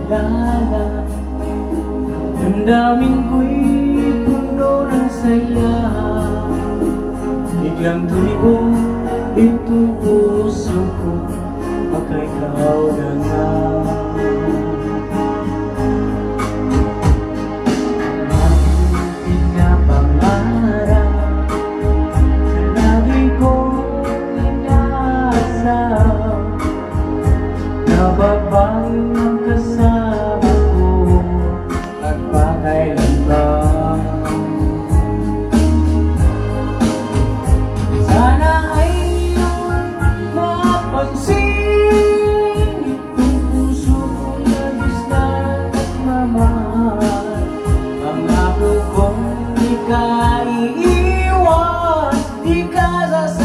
kilala. Damdamin ko'y puno ng saya. Biglang tumibo itong puso ko, baka ikaw na nga. Nababaling ang kasama ko at pakailanman. Sana ay iyong mapansin itong puso kong labis na nagmamahal. Pangako kong di ka iiwan, di ka sasaktan.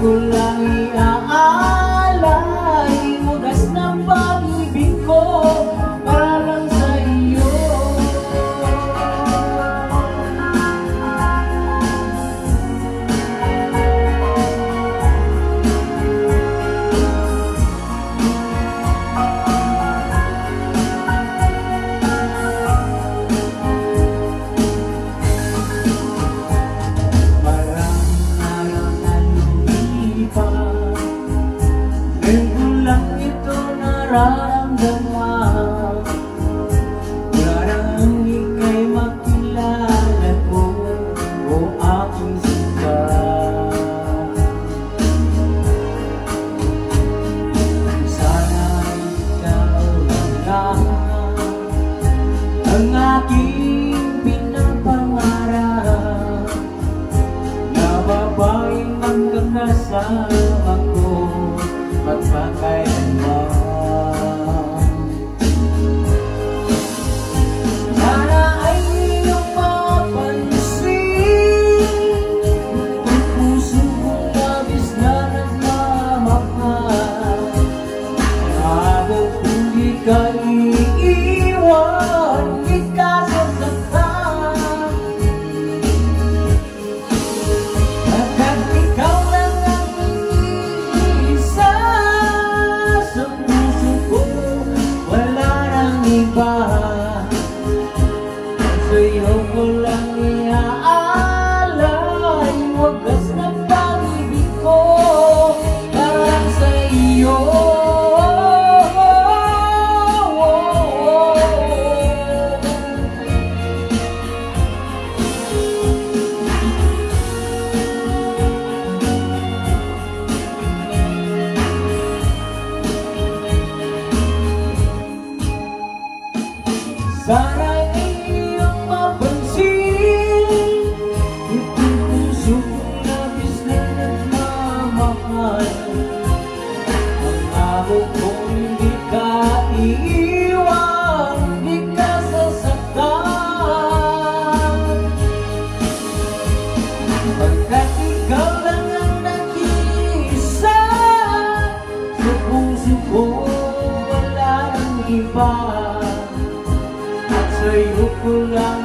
Ko lang iaalay, wagas ng pag-ibig ko para lang sa iyo. Nararamdaman parang ika'y makilala ko, o aking sinta. Sana ikaw lang ang aking pinapangarap, na babaeng magkakasama ko magpakailanman. Ka iiwan, di ka sasaktan. Hanggat ikaw lang ang isa sa puso ko, wala nang iba. Sa'yo ko lang iaalay, wagas ng pag-ibig ko para sa iyo. Sana iyong mapansin itong puso kong labis na nagmamahal. Pangako kong hindi ka iiwan, di ka sasaktan. Pagkat ikaw lang ang nag-iisa sa puso ko, wala nang iba. Sa'yo ko lang